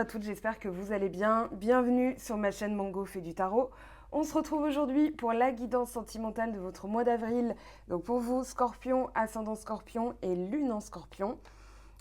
à toutes, j'espère que vous allez bien. Bienvenue sur ma chaîne Mango fait du tarot. On se retrouve aujourd'hui pour la guidance sentimentale de votre mois d'avril. Donc pour vous, Scorpion, ascendant Scorpion et Lune en Scorpion.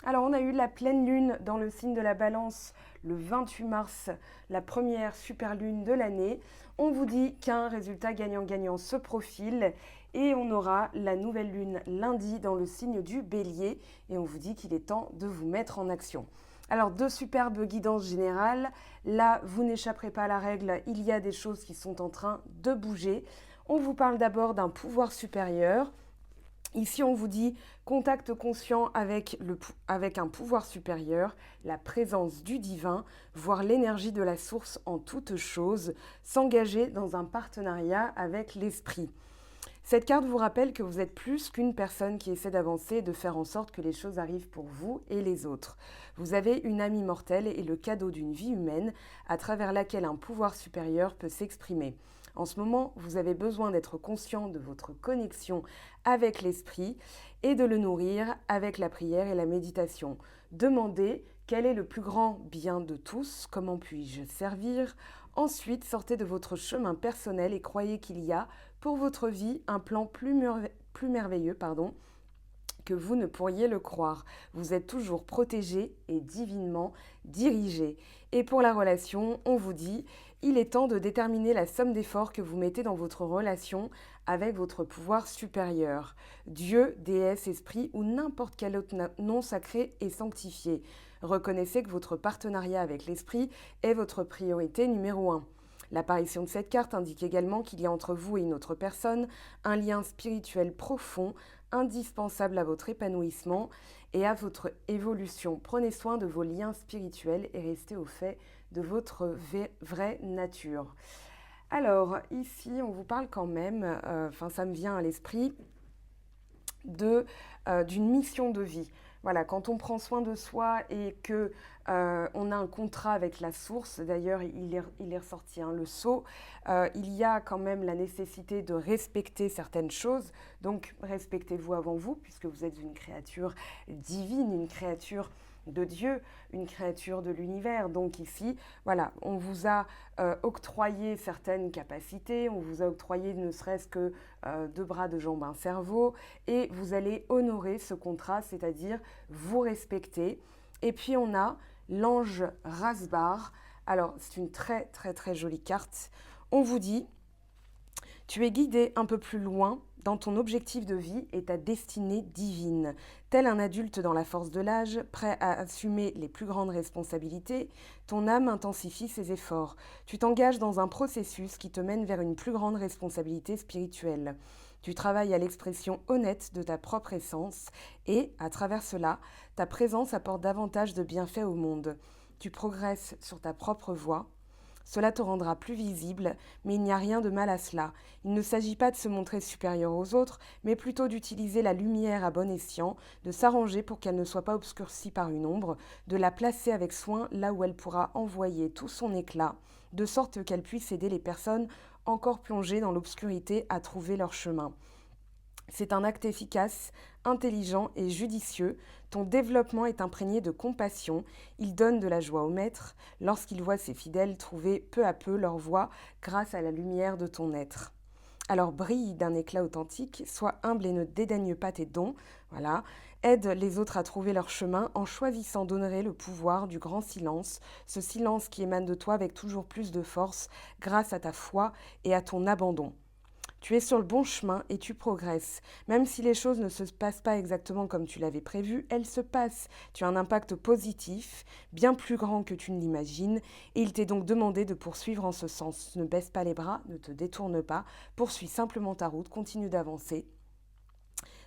Alors on a eu la pleine lune dans le signe de la Balance le 28 mars, la première super lune de l'année. On vous dit qu'un résultat gagnant-gagnant se profile et on aura la nouvelle lune lundi dans le signe du Bélier et on vous dit qu'il est temps de vous mettre en action. Alors, deux superbes guidances générales. Là, vous n'échapperez pas à la règle, il y a des choses qui sont en train de bouger. On vous parle d'abord d'un pouvoir supérieur. Ici, on vous dit contact conscient avec un pouvoir supérieur, la présence du divin, voir l'énergie de la source en toutes choses, s'engager dans un partenariat avec l'esprit. Cette carte vous rappelle que vous êtes plus qu'une personne qui essaie d'avancer et de faire en sorte que les choses arrivent pour vous et les autres. Vous avez une âme immortelle et le cadeau d'une vie humaine à travers laquelle un pouvoir supérieur peut s'exprimer. En ce moment, vous avez besoin d'être conscient de votre connexion avec l'esprit et de le nourrir avec la prière et la méditation. Demandez quel est le plus grand bien de tous, comment puis-je servir. Ensuite, sortez de votre chemin personnel et croyez qu'il y a pour votre vie un plan plus merveilleux que vous ne pourriez le croire. Vous êtes toujours protégé et divinement dirigé. Et pour la relation, on vous dit, il est temps de déterminer la somme d'efforts que vous mettez dans votre relation avec votre pouvoir supérieur. Dieu, déesse, esprit ou n'importe quel autre nom sacré et sanctifié. Reconnaissez que votre partenariat avec l'esprit est votre priorité numéro 1. L'apparition de cette carte indique également qu'il y a entre vous et une autre personne un lien spirituel profond, indispensable à votre épanouissement et à votre évolution. Prenez soin de vos liens spirituels et restez au fait de votre vraie nature. Alors, ici, on vous parle quand même, ça me vient à l'esprit, d'une mission de vie. Voilà, quand on prend soin de soi et que on a un contrat avec la source, d'ailleurs il est ressorti le sceau, il y a quand même la nécessité de respecter certaines choses. Donc respectez-vous avant vous, puisque vous êtes une créature divine, une créature de Dieu, une créature de l'univers. Donc ici, voilà, on vous a octroyé certaines capacités, on vous a octroyé ne serait-ce que 2 bras, 2 jambes, un cerveau, et vous allez honorer ce contrat, c'est-à-dire vous respecter. Et puis on a l'ange Rasbar. Alors c'est une très très très jolie carte. On vous dit, tu es guidé un peu plus loin dans ton objectif de vie et ta destinée divine. Tel un adulte dans la force de l'âge, prêt à assumer les plus grandes responsabilités, ton âme intensifie ses efforts. Tu t'engages dans un processus qui te mène vers une plus grande responsabilité spirituelle. Tu travailles à l'expression honnête de ta propre essence et, à travers cela, ta présence apporte davantage de bienfaits au monde. Tu progresses sur ta propre voie. Cela te rendra plus visible, mais il n'y a rien de mal à cela. Il ne s'agit pas de se montrer supérieur aux autres, mais plutôt d'utiliser la lumière à bon escient, de s'arranger pour qu'elle ne soit pas obscurcie par une ombre, de la placer avec soin là où elle pourra envoyer tout son éclat, de sorte qu'elle puisse aider les personnes encore plongées dans l'obscurité à trouver leur chemin. C'est un acte efficace, intelligent et judicieux. Ton développement est imprégné de compassion. Il donne de la joie au maître lorsqu'il voit ses fidèles trouver peu à peu leur voie grâce à la lumière de ton être. Alors brille d'un éclat authentique, sois humble et ne dédaigne pas tes dons. Voilà, aide les autres à trouver leur chemin en choisissant d'honorer le pouvoir du grand silence, ce silence qui émane de toi avec toujours plus de force grâce à ta foi et à ton abandon. Tu es sur le bon chemin et tu progresses. Même si les choses ne se passent pas exactement comme tu l'avais prévu, elles se passent. Tu as un impact positif, bien plus grand que tu ne l'imagines, et il t'est donc demandé de poursuivre en ce sens. Ne baisse pas les bras, ne te détourne pas, poursuis simplement ta route, continue d'avancer.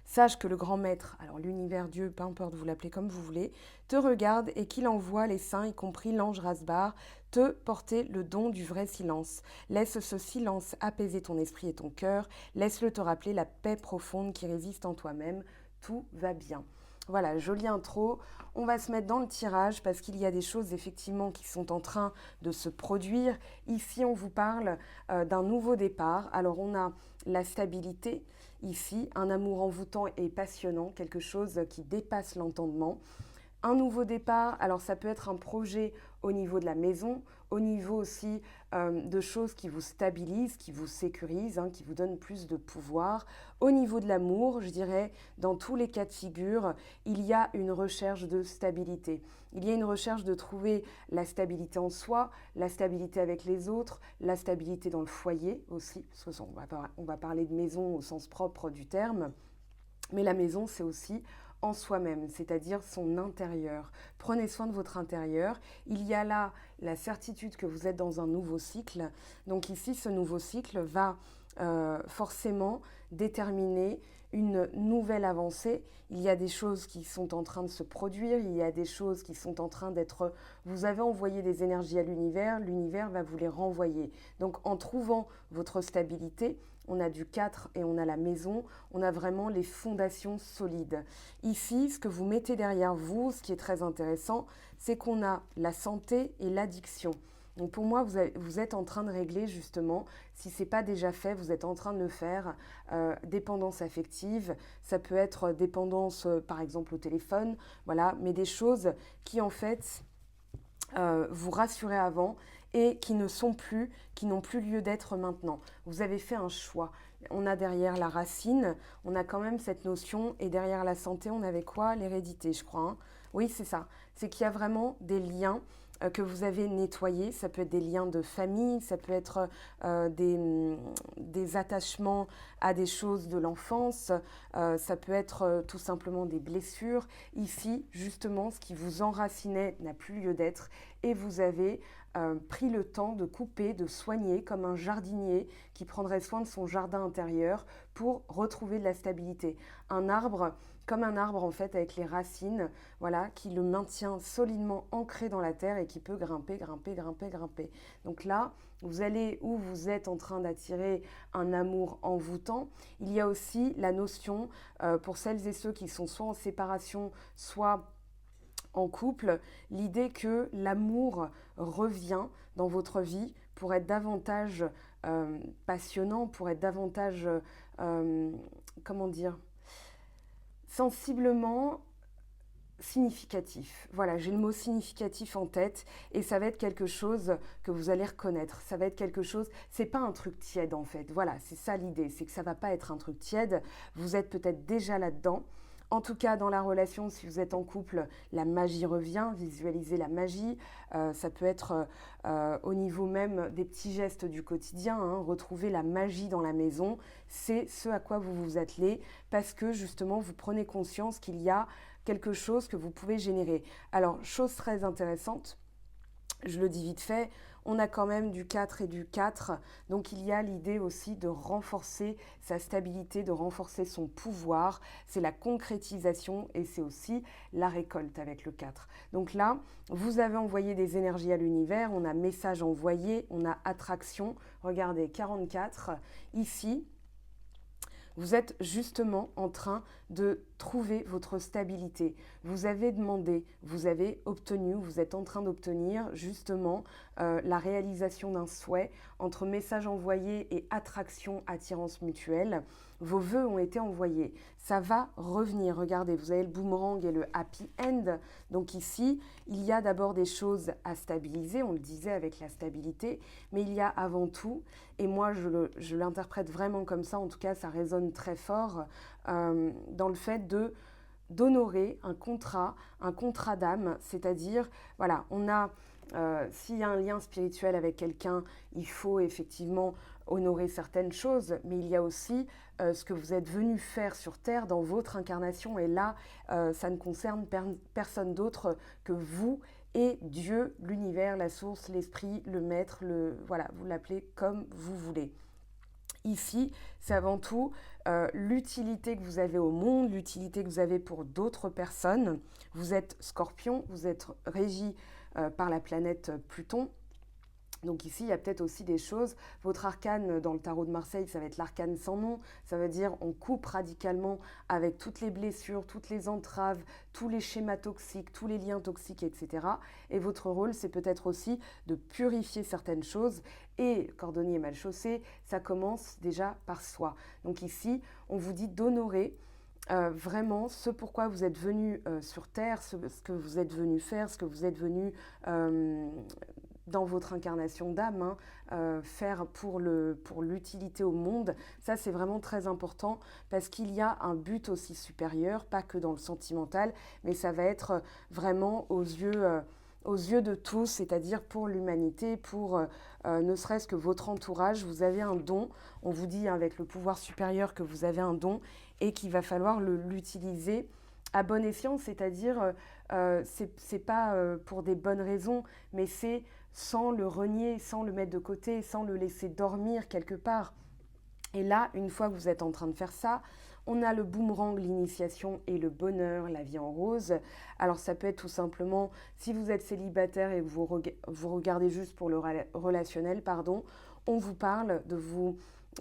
Sache que le grand maître, alors l'univers, Dieu, peu importe, vous l'appelez comme vous voulez, te regarde et qu'il envoie les saints, y compris l'ange Rasbar, te porter le don du vrai silence. Laisse ce silence apaiser ton esprit et ton cœur, laisse-le te rappeler la paix profonde qui résiste en toi-même. Tout va bien. Voilà, jolie intro. On va se mettre dans le tirage parce qu'il y a des choses effectivement qui sont en train de se produire. Ici, on vous parle d'un nouveau départ. Alors, on a la stabilité ici, un amour envoûtant et passionnant, quelque chose qui dépasse l'entendement. Un nouveau départ, alors ça peut être un projet au niveau de la maison, au niveau aussi de choses qui vous stabilisent, qui vous sécurisent, qui vous donnent plus de pouvoir. Au niveau de l'amour, je dirais, dans tous les cas de figure, il y a une recherche de stabilité. Il y a une recherche de trouver la stabilité en soi, la stabilité avec les autres, la stabilité dans le foyer aussi, parce qu'on va parler de maison au sens propre du terme, mais la maison, c'est aussi en soi-même, c'est-à-dire son intérieur. Prenez soin de votre intérieur. Il y a là la certitude que vous êtes dans un nouveau cycle. Donc ici, ce nouveau cycle va forcément déterminer une nouvelle avancée. Il y a des choses qui sont en train de se produire, il y a des choses qui sont en train d'être... Vous avez envoyé des énergies à l'univers va vous les renvoyer. Donc en trouvant votre stabilité, on a du 4 et on a la maison, on a vraiment les fondations solides. Ici, ce que vous mettez derrière vous, ce qui est très intéressant, c'est qu'on a la santé et l'addiction. Donc pour moi, vous êtes en train de régler justement, si ce n'est pas déjà fait, vous êtes en train de le faire, dépendance affective, ça peut être dépendance par exemple au téléphone, voilà, mais des choses qui en fait vous rassuraient avant et qui n'ont plus lieu d'être maintenant. Vous avez fait un choix. On a derrière la racine, on a quand même cette notion, et derrière la santé, on avait quoi? L'hérédité, je crois. Oui, c'est ça. C'est qu'il y a vraiment des liens que vous avez nettoyés. Ça peut être des liens de famille, ça peut être des attachements à des choses de l'enfance, ça peut être tout simplement des blessures. Ici, justement, ce qui vous enracinait n'a plus lieu d'être et vous avez pris le temps de couper, de soigner comme un jardinier qui prendrait soin de son jardin intérieur pour retrouver de la stabilité. Un arbre, comme un arbre en fait avec les racines, voilà, qui le maintient solidement ancré dans la terre et qui peut grimper, grimper, grimper, grimper. Donc là, vous allez où vous êtes en train d'attirer un amour envoûtant. Il y a aussi la notion, pour celles et ceux qui sont soit en séparation, soit en couple, l'idée que l'amour revient dans votre vie pour être davantage passionnant, pour être davantage, comment dire, sensiblement significatif. Voilà, j'ai le mot significatif en tête et ça va être quelque chose que vous allez reconnaître. Ça va être quelque chose, c'est pas un truc tiède en fait. Voilà, c'est ça l'idée, c'est que ça va pas être un truc tiède. Vous êtes peut-être déjà là-dedans. En tout cas, dans la relation, si vous êtes en couple, la magie revient, visualisez la magie. Ça peut être au niveau même des petits gestes du quotidien, retrouver la magie dans la maison. C'est ce à quoi vous vous attelez parce que justement, vous prenez conscience qu'il y a quelque chose que vous pouvez générer. Alors, chose très intéressante, je le dis vite fait, on a quand même du 4 et du 4, donc il y a l'idée aussi de renforcer sa stabilité, de renforcer son pouvoir, c'est la concrétisation et c'est aussi la récolte avec le 4. Donc là, vous avez envoyé des énergies à l'univers, on a message envoyé, on a attraction, regardez 44, ici, vous êtes justement en train de trouver votre stabilité. Vous avez demandé, vous avez obtenu, vous êtes en train d'obtenir justement la réalisation d'un souhait entre message envoyé et attraction, attirance mutuelle. Vos vœux ont été envoyés. Ça va revenir. Regardez, vous avez le boomerang et le happy end. Donc ici, il y a d'abord des choses à stabiliser, on le disait avec la stabilité, mais il y a avant tout, et moi je l'interprète vraiment comme ça, en tout cas ça résonne très fort, dans le fait d'honorer un contrat d'âme, c'est-à-dire, voilà, on a, s'il y a un lien spirituel avec quelqu'un, il faut effectivement honorer certaines choses, mais il y a aussi ce que vous êtes venu faire sur Terre dans votre incarnation, et là, ça ne concerne personne d'autre que vous et Dieu, l'univers, la source, l'esprit, le maître, voilà, vous l'appelez comme vous voulez. Ici, c'est avant tout l'utilité que vous avez au monde, l'utilité que vous avez pour d'autres personnes. Vous êtes Scorpion, vous êtes régi par la planète Pluton. Donc ici, il y a peut-être aussi des choses. Votre arcane dans le tarot de Marseille, ça va être l'arcane sans nom. Ça veut dire on coupe radicalement avec toutes les blessures, toutes les entraves, tous les schémas toxiques, tous les liens toxiques, etc. Et votre rôle, c'est peut-être aussi de purifier certaines choses. Et cordonnier mal chaussé, ça commence déjà par soi. Donc ici, on vous dit d'honorer vraiment ce pourquoi vous êtes venu sur Terre, ce que vous êtes venu faire, ce que vous êtes venu dans votre incarnation d'âme, hein, faire pour l'utilité au monde. Ça, c'est vraiment très important parce qu'il y a un but aussi supérieur, pas que dans le sentimental, mais ça va être vraiment aux yeux de tous, c'est-à-dire pour l'humanité, pour ne serait-ce que votre entourage. Vous avez un don, on vous dit avec le pouvoir supérieur que vous avez un don et qu'il va falloir l'utiliser à bon escient, c'est-à-dire c'est pas pour des bonnes raisons, mais c'est sans le renier, sans le mettre de côté, sans le laisser dormir quelque part. Et là, une fois que vous êtes en train de faire ça, on a le boomerang, l'initiation et le bonheur, la vie en rose. Alors ça peut être tout simplement, si vous êtes célibataire et que vous regardez juste pour le relationnel, pardon, on vous parle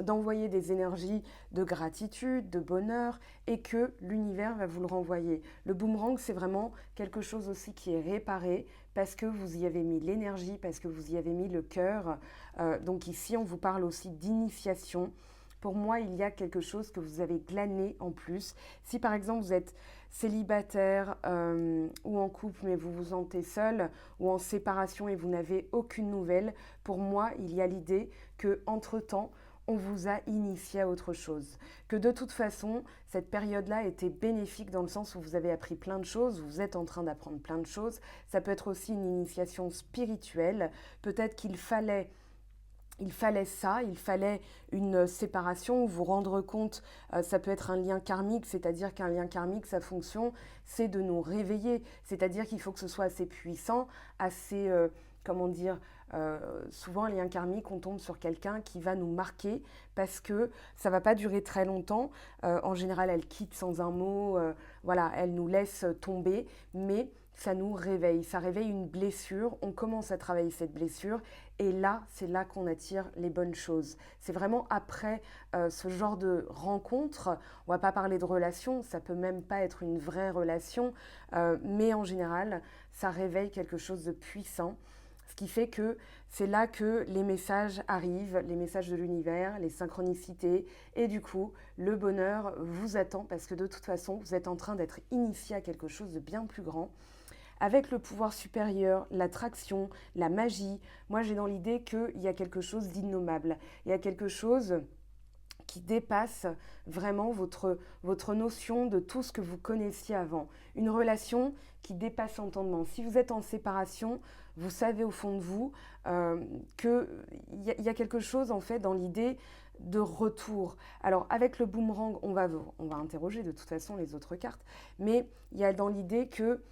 d'envoyer des énergies de gratitude, de bonheur, et que l'univers va vous le renvoyer. Le boomerang, c'est vraiment quelque chose aussi qui est réparé parce que vous y avez mis l'énergie, parce que vous y avez mis le cœur. Donc ici, on vous parle aussi d'initiation. Pour moi, il y a quelque chose que vous avez glané en plus. Si par exemple vous êtes célibataire ou en couple mais vous vous sentez seul ou en séparation et vous n'avez aucune nouvelle, pour moi, il y a l'idée que entre-temps, on vous a initié à autre chose. Que de toute façon, cette période-là était bénéfique dans le sens où vous avez appris plein de choses, vous êtes en train d'apprendre plein de choses. Ça peut être aussi une initiation spirituelle. Peut-être qu'il fallait ça, il fallait une séparation, vous rendre compte, ça peut être un lien karmique, c'est-à-dire qu'un lien karmique, sa fonction, c'est de nous réveiller, c'est-à-dire qu'il faut que ce soit assez puissant, assez, comment dire, souvent un lien karmique, on tombe sur quelqu'un qui va nous marquer parce que ça va pas durer très longtemps, en général elle quitte sans un mot, voilà, elle nous laisse tomber, mais ça nous réveille, ça réveille une blessure, on commence à travailler cette blessure et là, c'est là qu'on attire les bonnes choses. C'est vraiment après ce genre de rencontre, on va pas parler de relation, ça peut même pas être une vraie relation, mais en général, ça réveille quelque chose de puissant. Ce qui fait que c'est là que les messages arrivent, les messages de l'univers, les synchronicités, et du coup, le bonheur vous attend parce que de toute façon, vous êtes en train d'être initié à quelque chose de bien plus grand. Avec le pouvoir supérieur, l'attraction, la magie, moi j'ai dans l'idée qu'il y a quelque chose d'innommable. Il y a quelque chose qui dépasse vraiment votre notion de tout ce que vous connaissiez avant. Une relation qui dépasse l'entendement. Si vous êtes en séparation, vous savez au fond de vous qu'il y a quelque chose en fait dans l'idée de retour. Alors avec le boomerang, on va interroger de toute façon les autres cartes, mais il y a dans l'idée que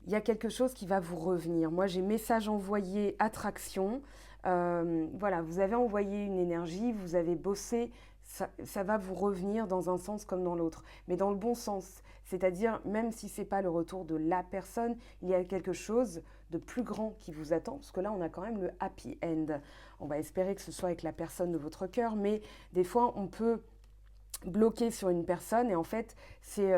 il y a quelque chose qui va vous revenir. Moi, j'ai message envoyé, attraction. Voilà, vous avez envoyé une énergie, vous avez bossé, ça va vous revenir dans un sens comme dans l'autre, mais dans le bon sens. C'est-à-dire, même si ce n'est pas le retour de la personne, il y a quelque chose de plus grand qui vous attend, parce que là, on a quand même le happy end. On va espérer que ce soit avec la personne de votre cœur, mais des fois, on peut bloqué sur une personne et en fait c'est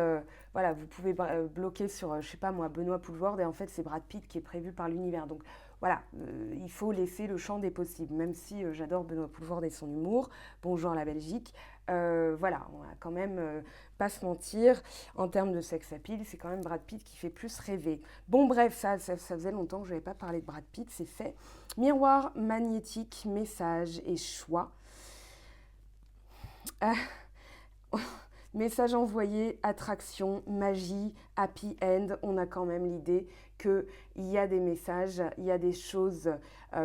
voilà, vous pouvez bloquer sur je sais pas moi Benoît Poulvord et en fait c'est Brad Pitt qui est prévu par l'univers, donc voilà, il faut laisser le champ des possibles, même si j'adore Benoît Poulvord et son humour. Bonjour la Belgique. Voilà, on va quand même pas se mentir, en termes de sex appeal, c'est quand même Brad Pitt qui fait plus rêver. Bon bref, ça faisait longtemps que je n'avais pas parlé de Brad Pitt, c'est fait. Miroir magnétique, message et choix. Message envoyé, attraction, magie, happy end, on a quand même l'idée qu'il y a des messages, il y a des choses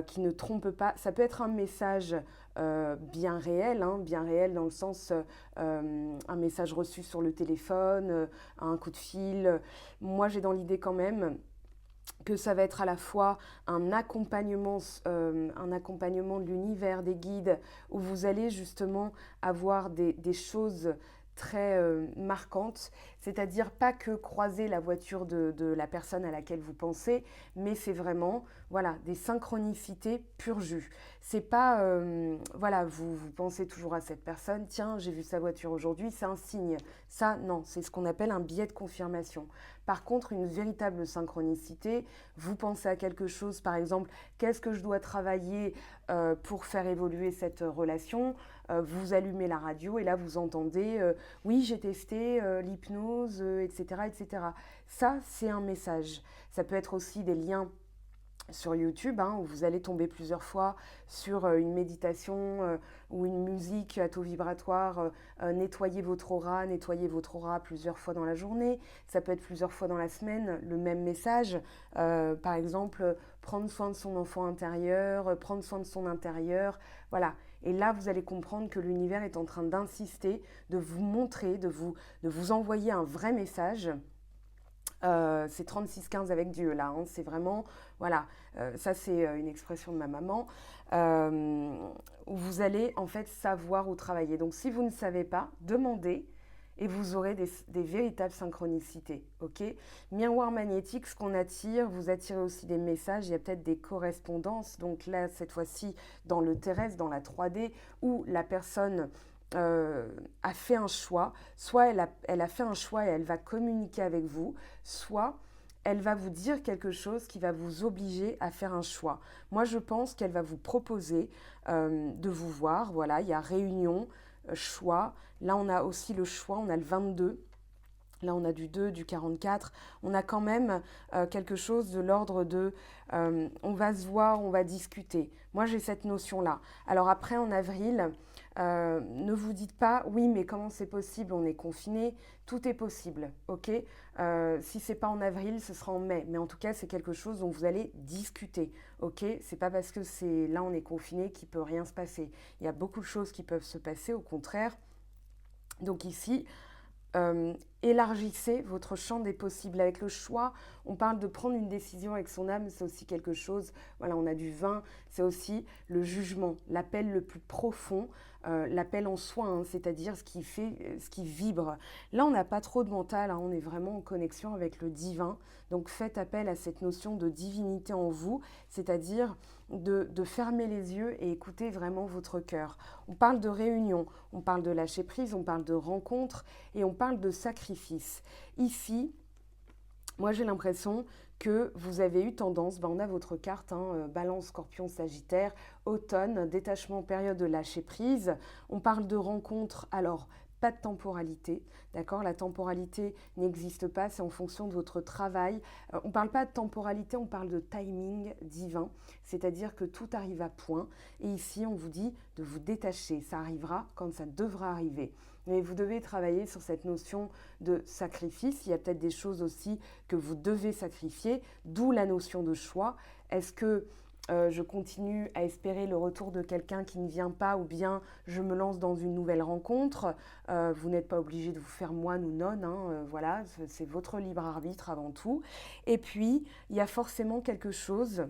qui ne trompent pas. Ça peut être un message bien réel, hein, bien réel dans le sens un message reçu sur le téléphone, un coup de fil. Moi j'ai dans l'idée quand même que ça va être à la fois un accompagnement de l'univers, des guides, où vous allez justement avoir des choses très marquantes. C'est-à-dire pas que croiser la voiture de la personne à laquelle vous pensez, mais c'est vraiment voilà, des synchronicités pur jus. C'est pas, voilà, vous pensez toujours à cette personne, tiens, j'ai vu sa voiture aujourd'hui, c'est un signe. Ça, non, c'est ce qu'on appelle un biais de confirmation. Par contre, une véritable synchronicité, vous pensez à quelque chose, par exemple, qu'est-ce que je dois travailler pour faire évoluer cette relation, vous allumez la radio et là vous entendez oui j'ai testé l'hypnose, etc., etc. Ça c'est un message. Ça peut être aussi des liens sur YouTube, hein, où vous allez tomber plusieurs fois sur une méditation ou une musique à taux vibratoire, nettoyez votre aura plusieurs fois dans la journée. Ça peut être plusieurs fois dans la semaine, le même message. Par exemple, prendre soin de son enfant intérieur, prendre soin de son intérieur. Voilà. Et là, vous allez comprendre que l'univers est en train d'insister, de vous montrer, de vous envoyer un vrai message. C'est 36-15 avec Dieu là, hein. C'est vraiment, voilà, ça c'est une expression de ma maman, où vous allez en fait savoir où travailler. Donc si vous ne savez pas, demandez et vous aurez des véritables synchronicités, ok. Miroir magnétique, ce qu'on attire, vous attirez aussi des messages, il y a peut-être des correspondances, donc là cette fois-ci dans le terrestre, dans la 3D, où la personne a fait un choix, soit elle a fait un choix et elle va communiquer avec vous, soit elle va vous dire quelque chose qui va vous obliger à faire un choix. Moi, je pense qu'elle va vous proposer de vous voir. Voilà, il y a réunion, choix. Là, on a aussi le choix, on a le 22. Là, on a du 2, du 44. On a quand même quelque chose de l'ordre de on va se voir, on va discuter. Moi, j'ai cette notion-là. Alors après, en avril, ne vous dites pas oui, mais comment c'est possible? On est confiné. Tout est possible, ok. Si c'est pas en avril, ce sera en mai. Mais en tout cas, c'est quelque chose dont vous allez discuter, ok. C'est pas parce que c'est là on est confiné qu'il peut rien se passer. Il y a beaucoup de choses qui peuvent se passer, au contraire. Donc ici, élargissez votre champ des possibles. Avec le choix, on parle de prendre une décision avec son âme, c'est aussi quelque chose, voilà, on a du vin, c'est aussi le jugement, l'appel le plus profond, l'appel en soi, hein, c'est-à-dire ce qui fait, ce qui vibre. Là, on n'a pas trop de mental, hein, on est vraiment en connexion avec le divin, donc faites appel à cette notion de divinité en vous, c'est-à-dire de fermer les yeux et écouter vraiment votre cœur. On parle de réunion, on parle de lâcher prise, on parle de rencontre et on parle de sacrifice. Ici, moi j'ai l'impression que vous avez eu tendance, on a votre carte, hein, Balance, Scorpion, Sagittaire, automne, détachement, période de lâcher prise. On parle de rencontre, alors pas de temporalité, d'accord? La temporalité n'existe pas, c'est en fonction de votre travail. On ne parle pas de temporalité, on parle de timing divin, c'est-à-dire que tout arrive à point. Et ici, on vous dit de vous détacher. Ça arrivera quand ça devra arriver. Mais vous devez travailler sur cette notion de sacrifice. Il y a peut-être des choses aussi que vous devez sacrifier, d'où la notion de choix. Est-ce que je continue à espérer le retour de quelqu'un qui ne vient pas ou bien je me lance dans une nouvelle rencontre? Vous n'êtes pas obligé de vous faire moine ou nonne, hein, voilà, c'est votre libre arbitre avant tout. Et puis, il y a forcément quelque chose,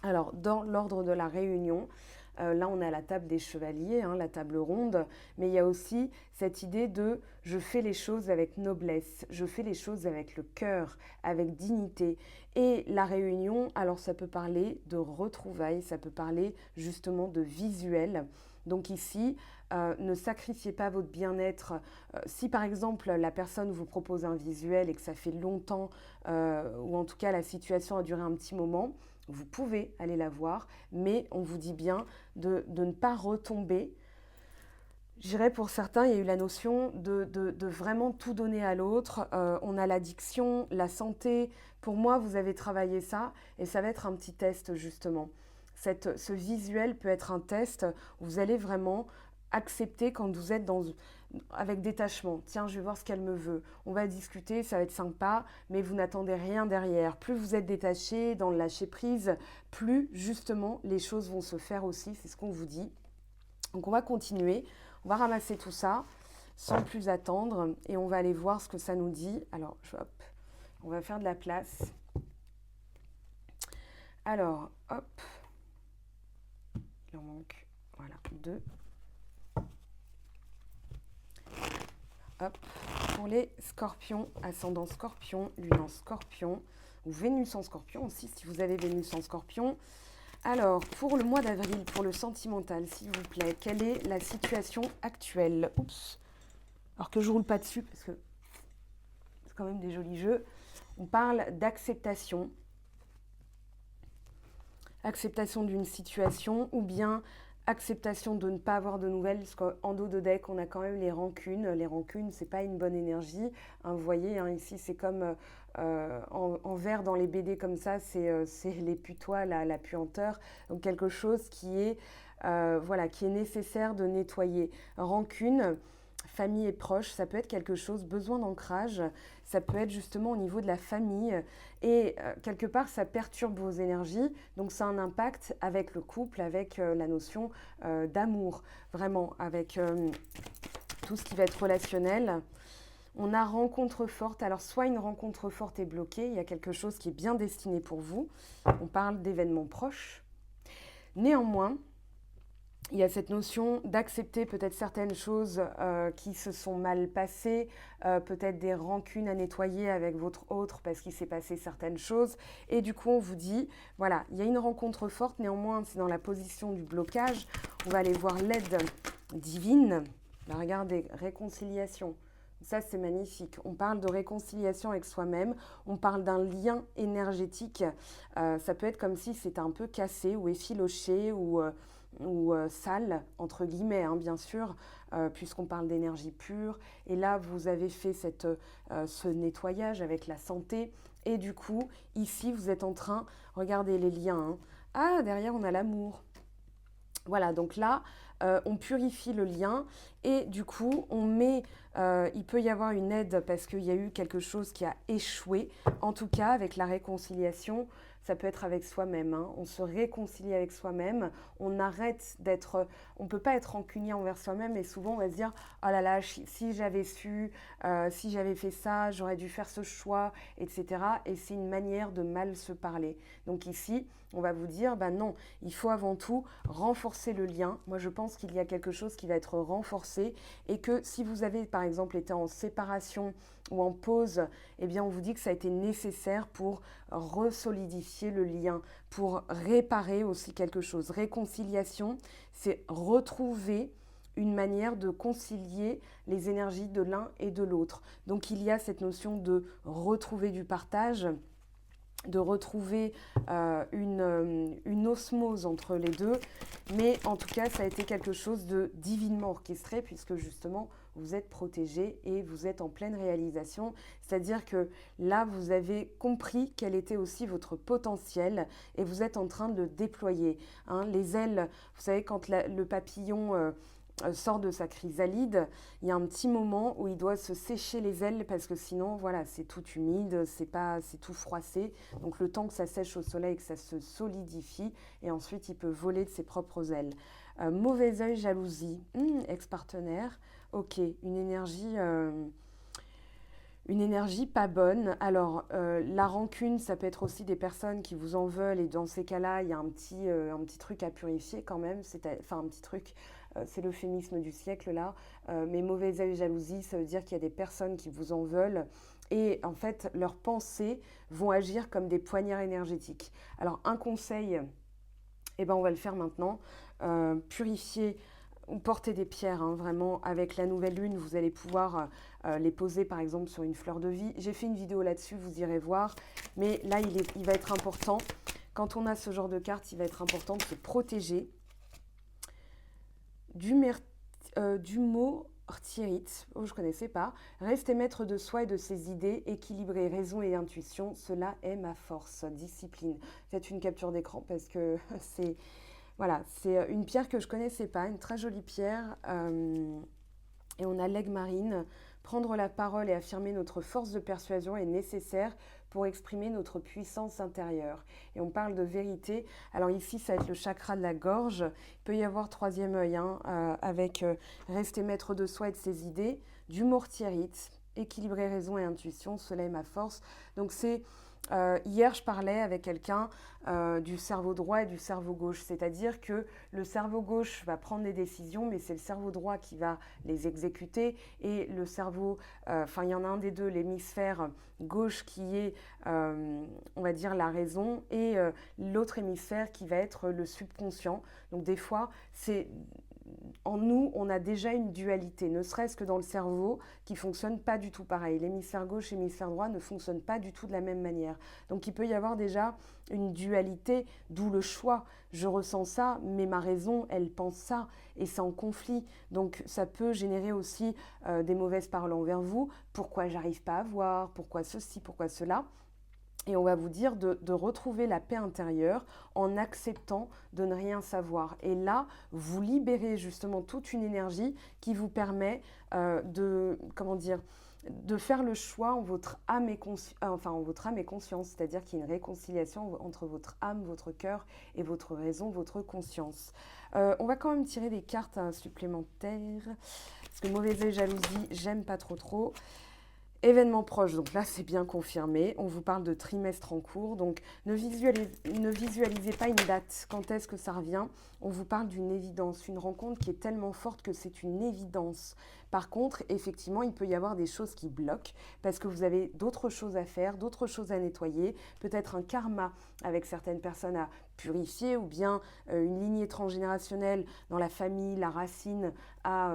alors dans l'ordre de la réunion, là, on a la table des chevaliers, hein, la table ronde, mais il y a aussi cette idée de je fais les choses avec noblesse, je fais les choses avec le cœur, avec dignité. Et la réunion, alors ça peut parler de retrouvailles, ça peut parler justement de visuel. Donc ici, ne sacrifiez pas votre bien-être. Si par exemple la personne vous propose un visuel et que ça fait longtemps, ou en tout cas la situation a duré un petit moment, vous pouvez aller la voir, mais on vous dit bien de ne pas retomber. Je dirais pour certains, il y a eu la notion de vraiment tout donner à l'autre. On a l'addiction, la santé. Pour moi, vous avez travaillé ça et ça va être un petit test justement. Ce visuel peut être un test où vous allez vraiment accepter quand vous êtes avec détachement. Tiens, je vais voir ce qu'elle me veut. On va discuter, ça va être sympa, mais vous n'attendez rien derrière. Plus vous êtes détaché, dans le lâcher prise, plus justement les choses vont se faire aussi. C'est ce qu'on vous dit. Donc on va continuer. On va ramasser tout ça sans plus attendre et on va aller voir ce que ça nous dit. Alors, hop, on va faire de la place. Alors, hop, il en manque, voilà, 2. Hop, pour les scorpions, ascendant scorpion, lune en scorpion, ou Vénus en scorpion aussi, si vous avez Vénus en scorpion. Alors, pour le mois d'avril, pour le sentimental, s'il vous plaît, quelle est la situation actuelle? Oups, alors que je roule pas dessus, parce que c'est quand même des jolis jeux. On parle d'acceptation. Acceptation d'une situation, ou bien acceptation de ne pas avoir de nouvelles, parce qu'en dos de deck, on a quand même les rancunes. Les rancunes, c'est pas une bonne énergie. Hein, vous voyez, hein, ici, c'est comme en vert dans les BD comme ça, c'est les putois, la puanteur. Donc quelque chose qui est, voilà, qui est nécessaire de nettoyer. Rancune, famille et proches, ça peut être quelque chose, besoin d'ancrage, ça peut être justement au niveau de la famille et quelque part ça perturbe vos énergies, donc ça a un impact avec le couple, avec la notion d'amour, vraiment, avec tout ce qui va être relationnel. On a rencontre forte, alors soit une rencontre forte est bloquée, il y a quelque chose qui est bien destiné pour vous, on parle d'événements proches. Néanmoins, il y a cette notion d'accepter peut-être certaines choses qui se sont mal passées, peut-être des rancunes à nettoyer avec votre autre parce qu'il s'est passé certaines choses. Et du coup, on vous dit, voilà, il y a une rencontre forte, néanmoins, c'est dans la position du blocage. On va aller voir l'aide divine. Là, regardez, réconciliation. Ça, c'est magnifique. On parle de réconciliation avec soi-même. On parle d'un lien énergétique. Ça peut être comme si c'était un peu cassé ou effiloché ou sale, entre guillemets, hein, bien sûr, puisqu'on parle d'énergie pure. Et là, vous avez fait ce nettoyage avec la santé. Et du coup, ici, vous êtes en train, regardez les liens. Hein. Ah, derrière, on a l'amour. Voilà, donc là, on purifie le lien et du coup, il peut y avoir une aide parce qu'il y a eu quelque chose qui a échoué. En tout cas, avec la réconciliation, ça peut être avec soi-même. Hein. On se réconcilie avec soi-même. On arrête d'être... On ne peut pas être rancunier envers soi-même et souvent, on va se dire « Oh là là, si j'avais su, si j'avais fait ça, j'aurais dû faire ce choix, etc. » Et c'est une manière de mal se parler. Donc ici, on va vous dire « Ben non, il faut avant tout renforcer le lien. » Moi, je pense qu'il y a quelque chose qui va être renforcé et que si vous avez, par exemple, été en séparation ou en pause, eh bien, on vous dit que ça a été nécessaire pour resolidifier le lien, pour réparer aussi quelque chose. Réconciliation, c'est retrouver une manière de concilier les énergies de l'un et de l'autre. Donc, il y a cette notion de retrouver du partage, de retrouver une osmose entre les deux. Mais en tout cas, ça a été quelque chose de divinement orchestré puisque justement, vous êtes protégé et vous êtes en pleine réalisation. C'est-à-dire que là, vous avez compris quel était aussi votre potentiel et vous êtes en train de le déployer. Hein. Les ailes, vous savez, quand le papillon... sort de sa chrysalide, il y a un petit moment où il doit se sécher les ailes parce que sinon, voilà, c'est tout humide, c'est tout froissé. Donc le temps que ça sèche au soleil, que ça se solidifie, et ensuite il peut voler de ses propres ailes. Mauvais œil, jalousie, ex-partenaire, ok, une énergie pas bonne. Alors, la rancune, ça peut être aussi des personnes qui vous en veulent et dans ces cas-là, il y a un petit truc à purifier quand même. Enfin, un petit truc, c'est l'euphémisme du siècle là. Mais mauvais œil, jalousie, ça veut dire qu'il y a des personnes qui vous en veulent et en fait, leurs pensées vont agir comme des poignards énergétiques. Alors, un conseil, eh ben, on va le faire maintenant. Purifier ou porter des pierres, hein, vraiment, avec la nouvelle lune, vous allez pouvoir les poser par exemple sur une fleur de vie. J'ai fait une vidéo là-dessus, vous irez voir. Mais là, il va être important, quand on a ce genre de carte, il va être important de se protéger du mot Rtierite, je ne connaissais pas. Rester maître de soi et de ses idées, équilibrer raison et intuition, cela est ma force. Discipline. Faites une capture d'écran parce que c'est... Voilà, c'est une pierre que je ne connaissais pas, une très jolie pierre. Et on a l'aigle marine. Prendre la parole et affirmer notre force de persuasion est nécessaire pour exprimer notre puissance intérieure. Et on parle de vérité. Alors ici, ça va être le chakra de la gorge. Il peut y avoir troisième œil, hein, avec rester maître de soi et de ses idées, du mortierite. équilibrer raison et intuition, cela est ma force. Donc c'est hier, je parlais avec quelqu'un du cerveau droit et du cerveau gauche, c'est-à-dire que le cerveau gauche va prendre des décisions, mais c'est le cerveau droit qui va les exécuter, et le cerveau, enfin il y en a un des deux, l'hémisphère gauche qui est, on va dire, la raison, et l'autre hémisphère qui va être le subconscient. Donc des fois, c'est en nous, on a déjà une dualité, ne serait-ce que dans le cerveau, qui ne fonctionne pas du tout pareil. L'hémisphère gauche et l'hémisphère droit ne fonctionnent pas du tout de la même manière. Donc il peut y avoir déjà une dualité, d'où le choix. Je ressens ça, mais ma raison, elle pense ça, et c'est en conflit. Donc ça peut générer aussi des mauvaises paroles envers vous. Pourquoi j'arrive pas à voir? Pourquoi ceci? Pourquoi cela? Et on va vous dire de retrouver la paix intérieure en acceptant de ne rien savoir. Et là, vous libérez justement toute une énergie qui vous permet comment dire, de faire le choix en votre âme et, en votre âme et conscience, c'est-à-dire qu'il y a une réconciliation entre votre âme, votre cœur et votre raison, votre conscience. On va quand même tirer des cartes supplémentaires, parce que mauvais œil, jalousie, j'aime pas trop. Événement proche, donc là c'est bien confirmé, on vous parle de trimestre en cours, donc ne visualisez pas une date, quand est-ce que ça revient, on vous parle d'une évidence, une rencontre qui est tellement forte que c'est une évidence. Par contre, effectivement, il peut y avoir des choses qui bloquent, parce que vous avez d'autres choses à faire, d'autres choses à nettoyer, peut-être un karma avec certaines personnes à purifier, ou bien une lignée transgénérationnelle dans la famille, la racine à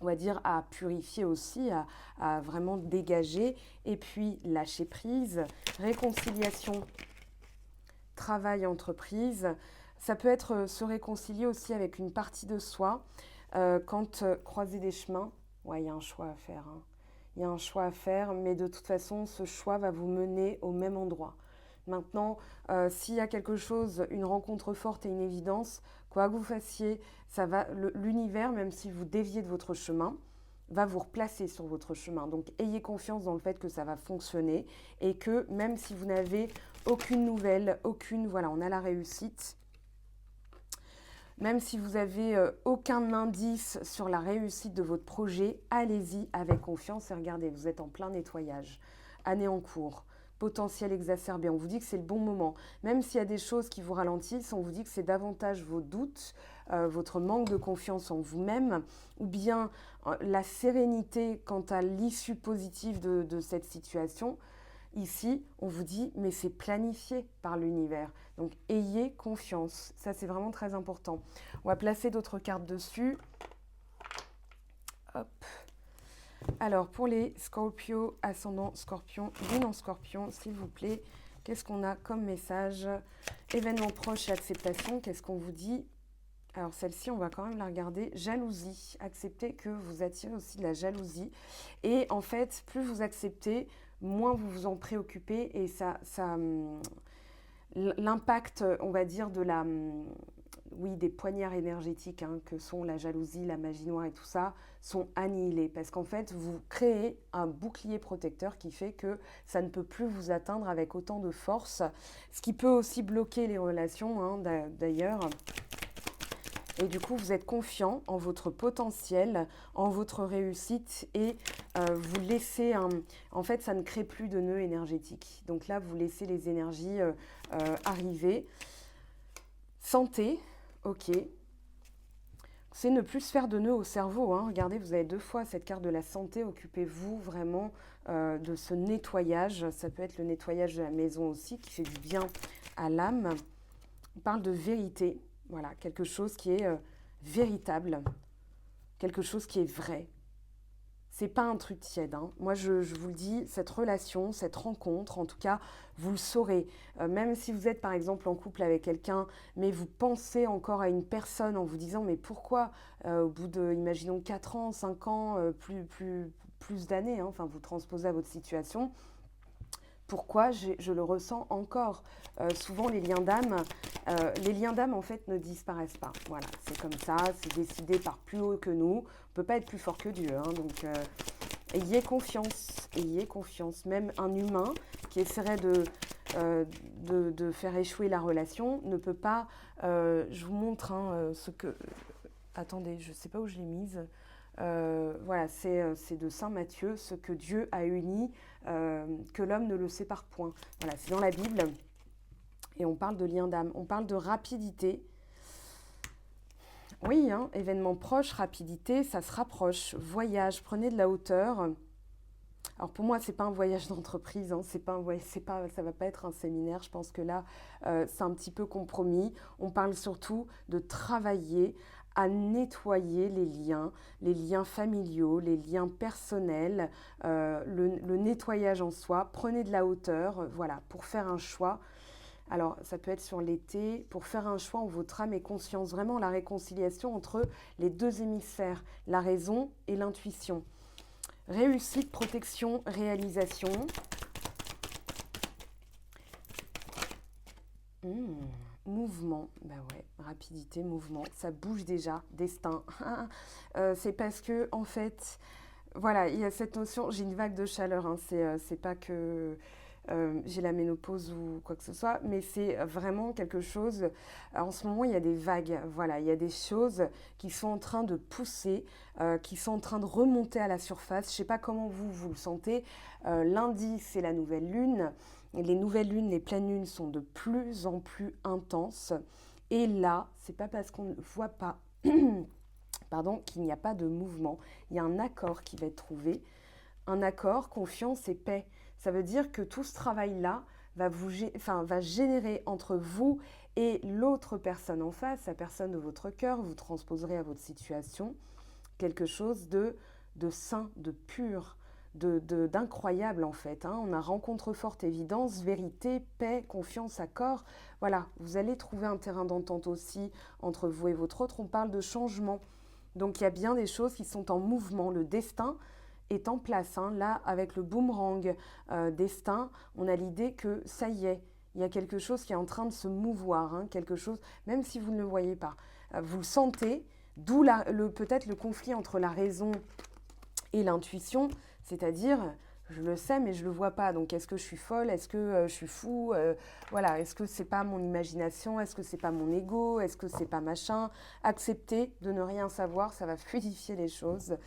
on va dire, à purifier aussi, à vraiment dégager. Et puis, lâcher prise, réconciliation, travail, entreprise. Ça peut être se réconcilier aussi avec une partie de soi. Quand croiser des chemins, ouais, il y a un choix à faire. Hein. Il y a un choix à faire, mais de toute façon, ce choix va vous mener au même endroit. Maintenant, s'il y a quelque chose, une rencontre forte et une évidence, quoi que vous fassiez, ça va, l'univers, même si vous déviez de votre chemin, va vous replacer sur votre chemin. Donc, ayez confiance dans le fait que ça va fonctionner et que même si vous n'avez aucune nouvelle, voilà, on a la réussite. Même si vous n'avez aucun indice sur la réussite de votre projet, allez-y avec confiance et regardez, vous êtes en plein nettoyage. Année en cours, potentiel exacerbé, on vous dit que c'est le bon moment. Même s'il y a des choses qui vous ralentissent, on vous dit que c'est davantage vos doutes, votre manque de confiance en vous-même, ou bien la sérénité quant à l'issue positive de cette situation. Ici, on vous dit, mais c'est planifié par l'univers. Donc, ayez confiance. Ça, c'est vraiment très important. On va placer d'autres cartes dessus. Hop. Alors, pour les Scorpio, ascendant Scorpion, lune en Scorpion, s'il vous plaît, qu'est-ce qu'on a comme message? Événement proche et acceptation, qu'est-ce qu'on vous dit? Alors celle-ci, on va quand même la regarder. Jalousie. Acceptez que vous attirez aussi de la jalousie. Et en fait, plus vous acceptez, moins vous vous en préoccupez. Et l'impact, on va dire, des poignards énergétiques que sont la jalousie, la magie noire et tout ça, sont annihilés. Parce qu'en fait, vous créez un bouclier protecteur qui fait que ça ne peut plus vous atteindre avec autant de force. Ce qui peut aussi bloquer les relations, d'ailleurs. Et du coup, vous êtes confiant en votre potentiel, en votre réussite et vous laissez en fait, ça ne crée plus de nœuds énergétiques. Donc là, vous laissez les énergies arriver. Santé, ok. C'est ne plus se faire de nœuds au cerveau. Hein. Regardez, vous avez 2 fois cette carte de la santé. Occupez-vous vraiment de ce nettoyage. Ça peut être le nettoyage de la maison aussi, qui fait du bien à l'âme. On parle de vérité. Voilà, quelque chose qui est véritable, quelque chose qui est vrai. C'est pas un truc tiède. Hein. Moi, je vous le dis, cette relation, cette rencontre, en tout cas, vous le saurez. Même si vous êtes, par exemple, en couple avec quelqu'un, mais vous pensez encore à une personne en vous disant, mais pourquoi, au bout de, imaginons, 4 ans, 5 ans, plus d'années, enfin, vous transposez à votre situation, pourquoi je le ressens encore. Souvent, les liens d'âme, en fait, ne disparaissent pas. Voilà, c'est comme ça, c'est décidé par plus haut que nous. On ne peut pas être plus fort que Dieu. Hein, donc, ayez confiance. Même un humain qui essaierait de faire échouer la relation ne peut pas... je vous montre ce que... Attendez, je ne sais pas où je l'ai mise. Voilà, c'est de Saint Matthieu, ce que Dieu a uni, que l'homme ne le sépare point. Voilà, c'est dans la Bible. Et on parle de lien d'âme, on parle de rapidité. Oui, hein, événement proche, rapidité, ça se rapproche. Voyage, prenez de la hauteur. Alors pour moi, c'est pas un voyage d'entreprise, hein, c'est pas un c'est pas, ça va pas être un séminaire. Je pense que là, c'est un petit peu compromis. On parle surtout de travailler à nettoyer les liens familiaux, les liens personnels, le nettoyage en soi. Prenez de la hauteur, voilà, pour faire un choix. Alors, ça peut être sur l'été, pour faire un choix en votre âme et conscience, vraiment la réconciliation entre les deux hémisphères, la raison et l'intuition. Réussite, protection, réalisation. Mmh. Mouvement, bah ouais, rapidité, mouvement, ça bouge déjà, destin. C'est parce que, en fait, voilà, il y a cette notion, j'ai une vague de chaleur, hein, c'est pas que j'ai la ménopause ou quoi que ce soit, mais c'est vraiment quelque chose, en ce moment il y a des vagues, voilà, il y a des choses qui sont en train de pousser, qui sont en train de remonter à la surface, je sais pas comment vous le sentez, lundi c'est la nouvelle lune, les nouvelles lunes, les pleines lunes sont de plus en plus intenses, et là, c'est pas parce qu'on ne voit pas pardon, qu'il n'y a pas de mouvement. Il y a un accord qui va être trouvé. Un accord, confiance et paix. Ça veut dire que tout ce travail-là va générer entre vous et l'autre personne en face, la personne de votre cœur, vous transposerez à votre situation quelque chose de sain, de pur, d'incroyable en fait. Hein. On a rencontre forte, évidence, vérité, paix, confiance, accord. Voilà, vous allez trouver un terrain d'entente aussi entre vous et votre autre. On parle de changement. Donc il y a bien des choses qui sont en mouvement. Le destin est en place. Hein. Là, avec le boomerang destin, on a l'idée que ça y est, il y a quelque chose qui est en train de se mouvoir, hein, quelque chose, même si vous ne le voyez pas. Vous le sentez, d'où peut-être le conflit entre la raison et l'intuition, c'est-à-dire je le sais mais je ne le vois pas. Donc est-ce que je suis folle? Est-ce que je suis fou? Voilà, est-ce que c'est pas mon imagination? Est-ce que c'est pas mon ego? Est-ce que c'est pas machin? Accepter de ne rien savoir, ça va fluidifier les choses.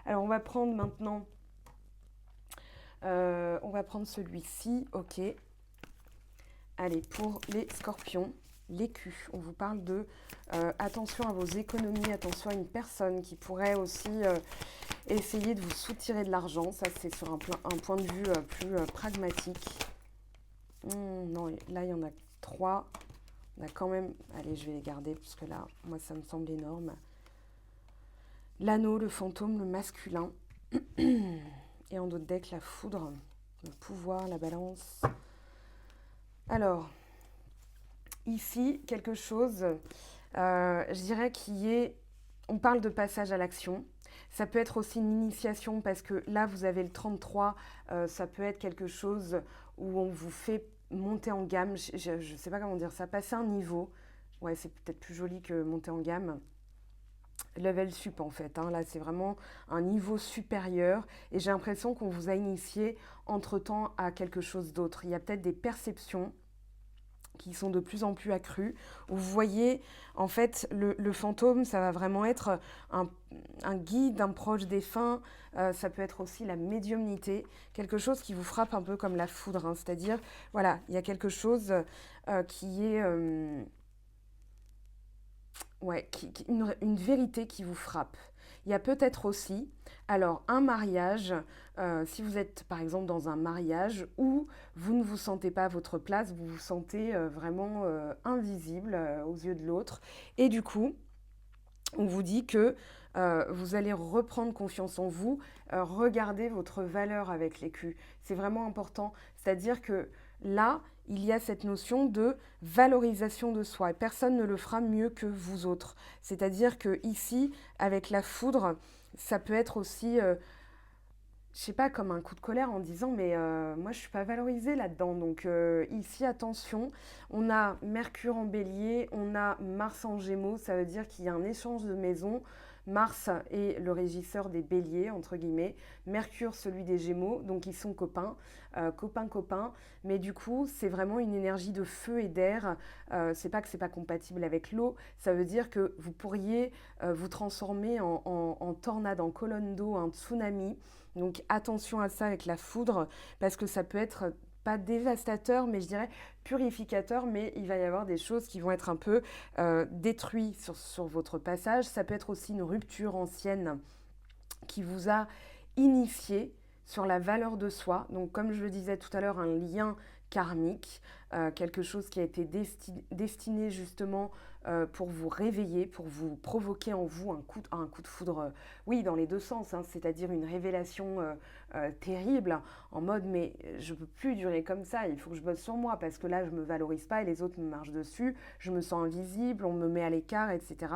Alors on va prendre maintenant, on va prendre celui-ci, ok. Allez, pour les scorpions, l'écu, on vous parle de attention à vos économies, attention à une personne qui pourrait aussi essayer de vous soutirer de l'argent. Ça, c'est sur un point de vue plus pragmatique. Non, là, il y en a 3. On a quand même... Allez, je vais les garder parce que là, moi, ça me semble énorme. L'anneau, le fantôme, le masculin. Et en d'autres decks, la foudre, le pouvoir, la balance. Alors, ici, quelque chose, je dirais qui est... On parle de passage à l'action. Ça peut être aussi une initiation parce que là, vous avez le 33. Ça peut être quelque chose où on vous fait monter en gamme. Je ne sais pas comment dire ça. Passer un niveau. Ouais, c'est peut-être plus joli que monter en gamme. Level sup en fait. Hein. Là, c'est vraiment un niveau supérieur. Et j'ai l'impression qu'on vous a initié entre-temps à quelque chose d'autre. Il y a peut-être des perceptions qui sont de plus en plus accrues. Vous voyez, en fait, le fantôme, ça va vraiment être un guide, un proche défunt. Ça peut être aussi la médiumnité, quelque chose qui vous frappe un peu comme la foudre. Hein. C'est-à-dire, voilà, il y a quelque chose qui est... ouais, une vérité qui vous frappe. Il y a peut-être aussi, alors, un mariage, si vous êtes par exemple dans un mariage où vous ne vous sentez pas à votre place, vous vous sentez vraiment invisible aux yeux de l'autre, et du coup, on vous dit que vous allez reprendre confiance en vous, regardez votre valeur avec l'écu. C'est vraiment important, c'est-à-dire que là, il y a cette notion de valorisation de soi, et personne ne le fera mieux que vous autres. C'est-à-dire que ici, avec la foudre, ça peut être aussi, je sais pas, comme un coup de colère en disant mais moi je suis pas valorisée là-dedans. Donc ici attention, on a Mercure en Bélier, on a Mars en Gémeaux, ça veut dire qu'il y a un échange de maison. Mars est le régisseur des béliers, entre guillemets, Mercure celui des gémeaux, donc ils sont copains, copains, mais du coup c'est vraiment une énergie de feu et d'air, c'est pas que c'est pas compatible avec l'eau, ça veut dire que vous pourriez vous transformer en tornade, en colonne d'eau, un tsunami, donc attention à ça avec la foudre, parce que ça peut être pas dévastateur, mais je dirais purificateur, mais il va y avoir des choses qui vont être un peu détruites sur votre passage. Ça peut être aussi une rupture ancienne qui vous a initié sur la valeur de soi. Donc comme je le disais tout à l'heure, un lien karmique, quelque chose qui a été destiné justement pour vous réveiller, pour vous provoquer en vous un coup de foudre, oui, dans les deux sens, hein, c'est-à-dire une révélation terrible, en mode mais je ne peux plus durer comme ça, il faut que je bosse sur moi, parce que là je ne me valorise pas et les autres me marchent dessus, je me sens invisible, on me met à l'écart, etc.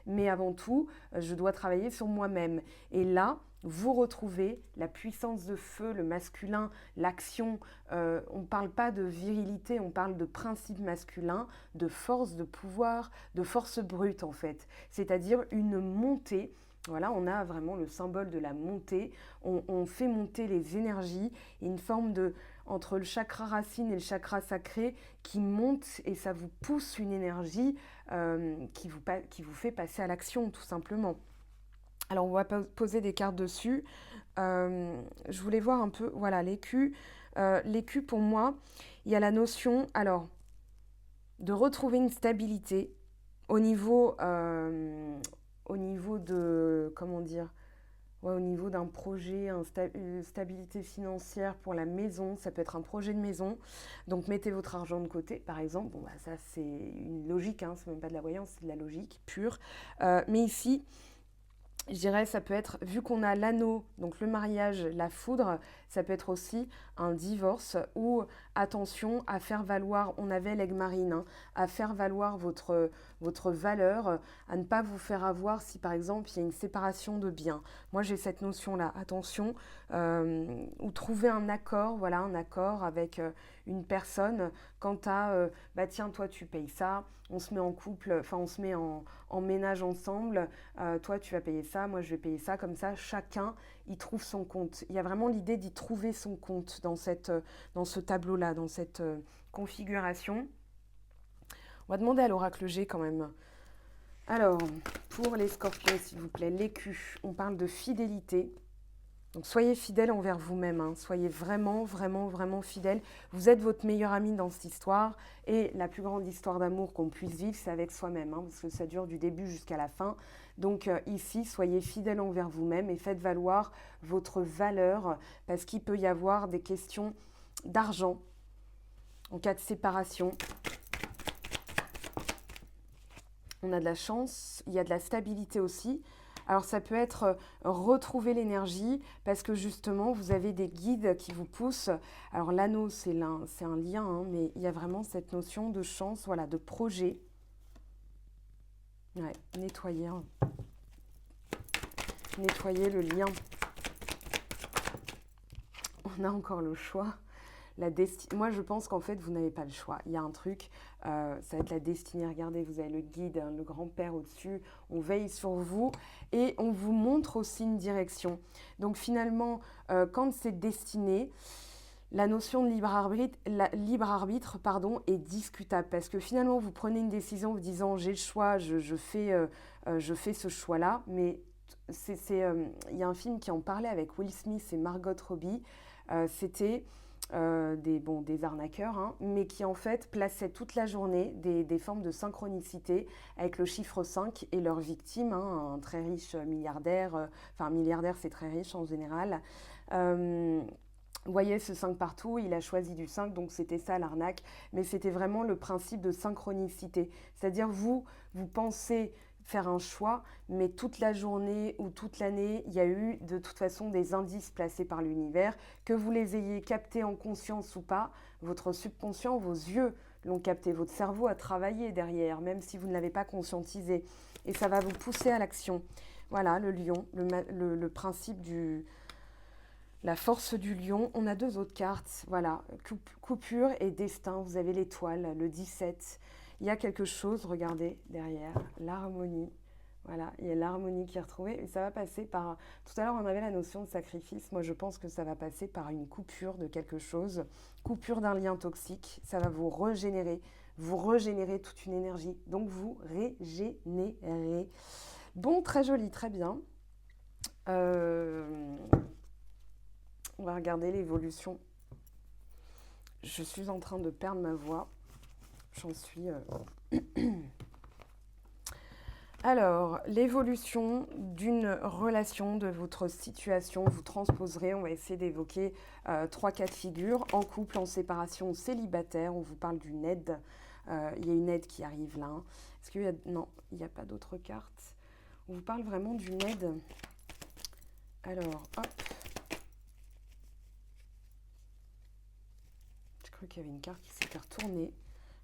Mais avant tout, je dois travailler sur moi-même. Et là, vous retrouvez la puissance de feu, le masculin, l'action. On ne parle pas de virilité, on parle de principe masculin, de force, de pouvoir, de force brute en fait. C'est-à-dire une montée. Voilà, on a vraiment le symbole de la montée. On fait monter les énergies, une forme de entre le chakra racine et le chakra sacré qui monte et ça vous pousse une énergie qui vous fait passer à l'action tout simplement. Alors, on va poser des cartes dessus. Je voulais voir un peu, voilà, l'écu. L'écu, pour moi, il y a la notion, alors, de retrouver une stabilité au niveau de, comment dire, ouais, au niveau d'un projet, une stabilité financière pour la maison. Ça peut être un projet de maison. Donc, mettez votre argent de côté, par exemple. Bon, bah, ça, c'est une logique, hein, c'est même pas de la voyance, c'est de la logique pure. Mais ici, je dirais, ça peut être, vu qu'on a l'anneau, donc le mariage, la foudre, ça peut être aussi un divorce ou attention à faire valoir, on avait l'aigle marine, hein, à faire valoir votre valeur, à ne pas vous faire avoir si par exemple il y a une séparation de biens. Moi j'ai cette notion-là, attention, ou trouver un accord, voilà, un accord avec une personne quant à, bah tiens, toi tu payes ça, on se met en couple, enfin on se met en ménage ensemble, toi tu vas payer ça, moi je vais payer ça, comme ça chacun y trouve son compte. Il y a vraiment l'idée d'y trouver son compte dans ce tableau-là, dans cette configuration. On va demander à l'oracle G quand même. Alors, pour les scorpions s'il vous plaît, l'écu, on parle de fidélité. Donc soyez fidèle envers vous-même, hein. Soyez vraiment, vraiment, vraiment fidèle. Vous êtes votre meilleur ami dans cette histoire et la plus grande histoire d'amour qu'on puisse vivre, c'est avec soi-même, hein, parce que ça dure du début jusqu'à la fin. Donc ici, soyez fidèle envers vous-même et faites valoir votre valeur parce qu'il peut y avoir des questions d'argent en cas de séparation. On a de la chance, il y a de la stabilité aussi. Alors ça peut être retrouver l'énergie parce que justement vous avez des guides qui vous poussent. Alors l'anneau c'est un lien, hein, mais il y a vraiment cette notion de chance, voilà, de projet. Ouais, nettoyer, hein. Nettoyer le lien. On a encore le choix. Moi, je pense qu'en fait, vous n'avez pas le choix. Il y a un truc, ça va être la destinée. Regardez, vous avez le guide, hein, le grand-père au-dessus. On veille sur vous et on vous montre aussi une direction. Donc finalement, quand c'est destiné, la notion de libre arbitre, pardon, est discutable parce que finalement, vous prenez une décision en vous disant j'ai le choix, je fais ce choix-là. Mais il y a un film qui en parlait avec Will Smith et Margot Robbie. C'était des arnaqueurs, hein, mais qui en fait plaçaient toute la journée des formes de synchronicité avec le chiffre 5 et leurs victimes, hein, un très riche milliardaire, enfin milliardaire c'est très riche en général. Vous voyez ce 5 partout, il a choisi du 5, donc c'était ça l'arnaque, mais c'était vraiment le principe de synchronicité. C'est-à-dire vous pensez faire un choix, mais toute la journée ou toute l'année, il y a eu de toute façon des indices placés par l'univers, que vous les ayez captés en conscience ou pas, votre subconscient, vos yeux l'ont capté, votre cerveau a travaillé derrière, même si vous ne l'avez pas conscientisé, et ça va vous pousser à l'action. Voilà, le lion, le principe la force du lion. On a deux autres cartes, voilà, coupure et destin, vous avez l'étoile, le 17. Il y a quelque chose, regardez, derrière, l'harmonie. Voilà, il y a l'harmonie qui est retrouvée et ça va passer par... Tout à l'heure, on avait la notion de sacrifice. Moi, je pense que ça va passer par une coupure de quelque chose, coupure d'un lien toxique. Ça va vous régénérer toute une énergie. Donc, vous régénérez. Bon, très joli, très bien. Euh, on va regarder l'évolution. Je suis en train de perdre ma voix. J'en suis... Alors, l'évolution d'une relation, de votre situation, vous transposerez, on va essayer d'évoquer 3 cas de figure, en couple, en séparation, célibataire, on vous parle d'une aide, il y a une aide qui arrive là. Est-ce qu'il y a... Non, il n'y a pas d'autres cartes. On vous parle vraiment d'une aide. Alors, hop. Je crois qu'il y avait une carte qui s'était retournée.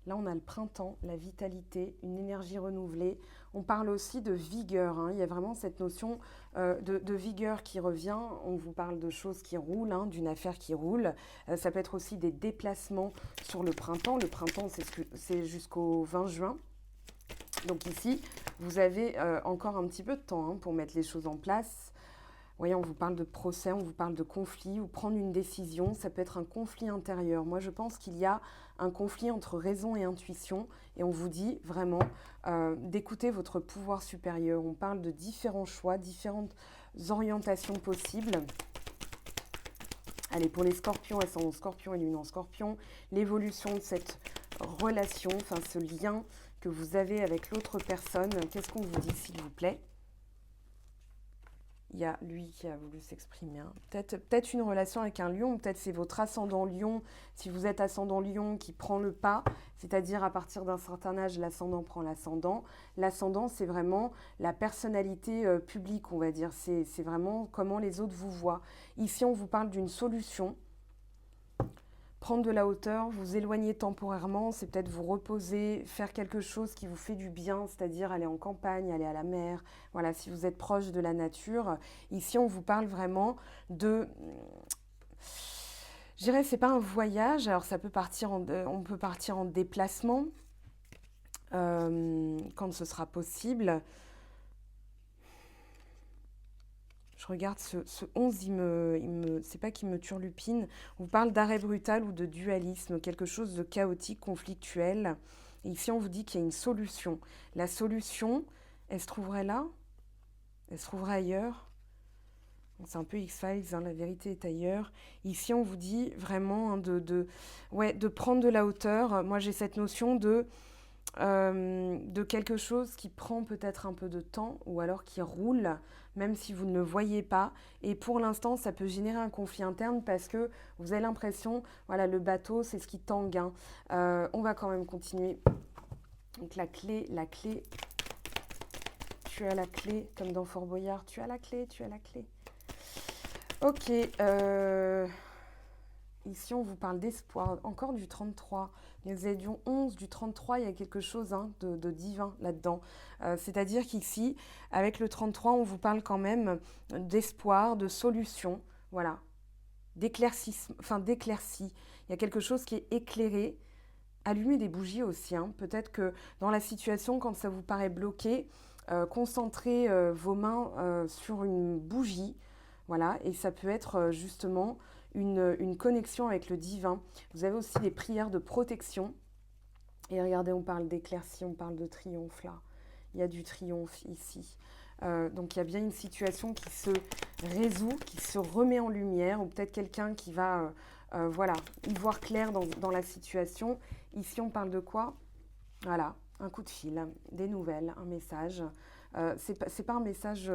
Là, on a le printemps, la vitalité, une énergie renouvelée. On parle aussi de vigueur. Hein. Il y a vraiment cette notion de vigueur qui revient. On vous parle de choses qui roulent, hein, d'une affaire qui roule. Ça peut être aussi des déplacements sur le printemps. Le printemps, c'est jusqu'au 20 juin. Donc ici, vous avez encore un petit peu de temps, hein, pour mettre les choses en place. Vous voyez, on vous parle de procès, on vous parle de conflit ou prendre une décision. Ça peut être un conflit intérieur. Moi, je pense qu'il y a un conflit entre raison et intuition. Et on vous dit vraiment d'écouter votre pouvoir supérieur. On parle de différents choix, différentes orientations possibles. Allez, pour les scorpions, ascendant scorpion et lune en scorpion, l'évolution de cette relation, enfin ce lien que vous avez avec l'autre personne, qu'est-ce qu'on vous dit, s'il vous plaît ? Il y a lui qui a voulu s'exprimer. Hein. Peut-être une relation avec un lion, peut-être c'est votre ascendant lion, si vous êtes ascendant lion qui prend le pas, c'est-à-dire à partir d'un certain âge, l'ascendant prend l'ascendant. L'ascendant, c'est vraiment la personnalité publique, on va dire. C'est vraiment comment les autres vous voient. Ici, on vous parle d'une solution. Prendre de la hauteur, vous éloigner temporairement, c'est peut-être vous reposer, faire quelque chose qui vous fait du bien, c'est-à-dire aller en campagne, aller à la mer. Voilà, si vous êtes proche de la nature. Ici, on vous parle vraiment de... Je dirais, c'est pas un voyage, alors ça peut partir on peut partir en déplacement quand ce sera possible. Je regarde ce 11, c'est pas qu'il me turlupine. On vous parle d'arrêt brutal ou de dualisme, quelque chose de chaotique, conflictuel. Et ici, on vous dit qu'il y a une solution. La solution, elle se trouverait là ? Elle se trouverait ailleurs ? C'est un peu X-Files, hein, la vérité est ailleurs. Ici, on vous dit vraiment, hein, de prendre de la hauteur. Moi, j'ai cette notion de quelque chose qui prend peut-être un peu de temps ou alors qui roule, même si vous ne le voyez pas. Et pour l'instant, ça peut générer un conflit interne parce que vous avez l'impression, voilà, le bateau, c'est ce qui tangue. Hein. On va quand même continuer. Donc la clé, tu as la clé, comme dans Fort Boyard, tu as la clé. Ok, ici on vous parle d'espoir, encore du 33. Nous étions 11 du 33, il y a quelque chose, hein, de divin là-dedans. C'est-à-dire qu'ici, avec le 33, on vous parle quand même d'espoir, de solution, voilà, d'éclaircie. Il y a quelque chose qui est éclairé. Allumez des bougies aussi, hein. Peut-être que dans la situation, quand ça vous paraît bloqué, concentrez vos mains sur une bougie, voilà, et ça peut être justement une connexion avec le divin. Vous avez aussi des prières de protection. Et regardez, on parle d'éclaircie, on parle de triomphe là. Il y a du triomphe ici. Donc il y a bien une situation qui se résout, qui se remet en lumière, ou peut-être quelqu'un qui va voilà, y voir clair dans la situation. Ici, on parle de quoi ? Voilà, un coup de fil, des nouvelles, un message. C'est pas un message...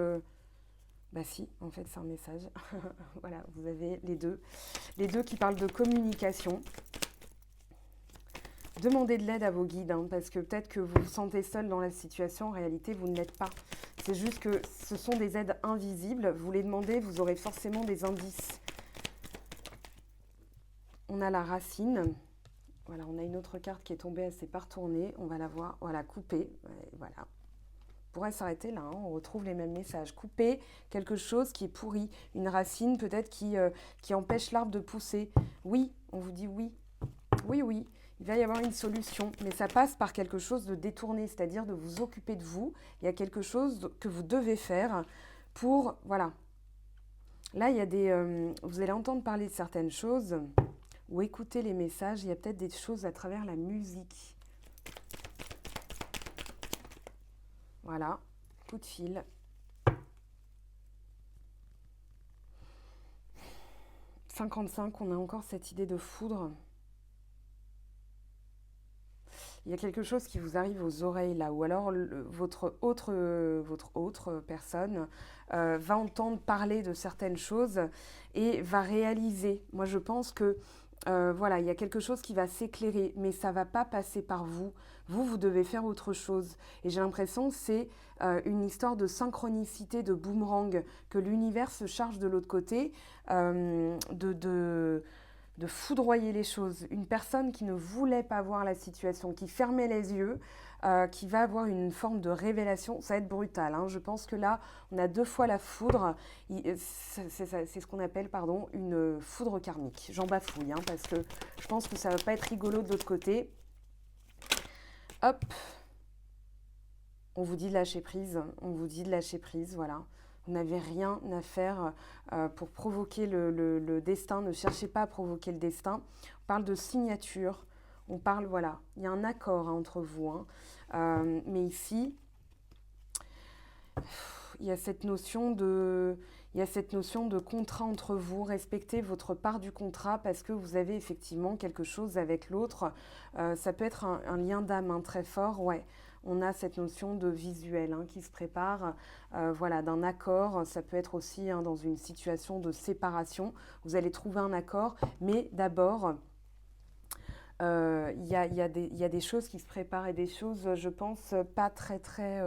Bah si, en fait, c'est un message. Voilà, vous avez les deux. Les deux qui parlent de communication. Demandez de l'aide à vos guides, hein, parce que peut-être que vous vous sentez seul dans la situation. En réalité, vous ne l'êtes pas. C'est juste que ce sont des aides invisibles. Vous les demandez, vous aurez forcément des indices. On a la racine. Voilà, on a une autre carte qui est tombée, elle ne s'est pas retournée. On va la voir, voilà, coupée. Voilà. On pourrait s'arrêter là, hein, on retrouve les mêmes messages. Couper quelque chose qui est pourri. Une racine peut-être qui empêche l'arbre de pousser. Oui, on vous dit oui. Oui. Il va y avoir une solution, mais ça passe par quelque chose de détourné, c'est-à-dire de vous occuper de vous. Il y a quelque chose que vous devez faire pour... Voilà. Là, il y a vous allez entendre parler de certaines choses ou écouter les messages. Il y a peut-être des choses à travers la musique. Voilà, coup de fil. « 55, on a encore cette idée de foudre. Il y a quelque chose qui vous arrive aux oreilles là, ou alors votre autre personne va entendre parler de certaines choses et va réaliser. Moi, je pense que voilà, il y a quelque chose qui va s'éclairer, mais ça ne va pas passer par vous. Vous devez faire autre chose. Et j'ai l'impression que c'est une histoire de synchronicité, de boomerang, que l'univers se charge de l'autre côté, de foudroyer les choses. Une personne qui ne voulait pas voir la situation, qui fermait les yeux, qui va avoir une forme de révélation, ça va être brutal. Hein. Je pense que là, on a 2 fois la foudre. C'est ce qu'on appelle, pardon, une foudre karmique. J'en bafouille, hein, parce que je pense que ça ne va pas être rigolo de l'autre côté. Hop. On vous dit de lâcher prise. On vous dit de lâcher prise, voilà. Vous n'avez rien à faire pour provoquer le destin. Ne cherchez pas à provoquer le destin. On parle de signature. On parle, voilà, il y a un accord entre vous. Hein. Mais ici, il y a cette notion de contrat entre vous. Respectez votre part du contrat parce que vous avez effectivement quelque chose avec l'autre. Ça peut être un lien d'âme hein, très fort, ouais. On a cette notion de visuel hein, qui se prépare, voilà, d'un accord. Ça peut être aussi hein, dans une situation de séparation. Vous allez trouver un accord, mais d'abord, il y a des choses qui se préparent et des choses, je pense, pas très, très...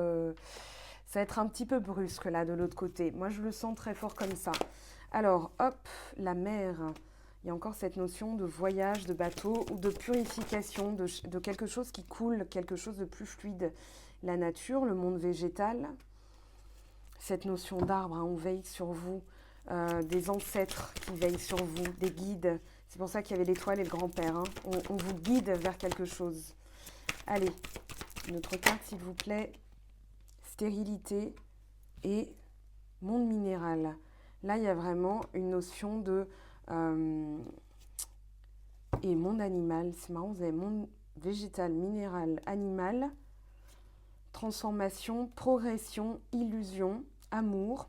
ça va être un petit peu brusque là de l'autre côté. Moi, je le sens très fort comme ça. Alors, hop, la mer. Il y a encore cette notion de voyage, de bateau ou de purification, de quelque chose qui coule, quelque chose de plus fluide. La nature, le monde végétal, cette notion d'arbre, hein, on veille sur vous, des ancêtres qui veillent sur vous, des guides. C'est pour ça qu'il y avait l'étoile et le grand-père. Hein. On vous guide vers quelque chose. Allez, une autre carte s'il vous plaît. Stérilité et monde minéral. Là, il y a vraiment une notion de... et monde animal, c'est marrant, vous avez monde végétal, minéral, animal, transformation, progression, illusion, amour.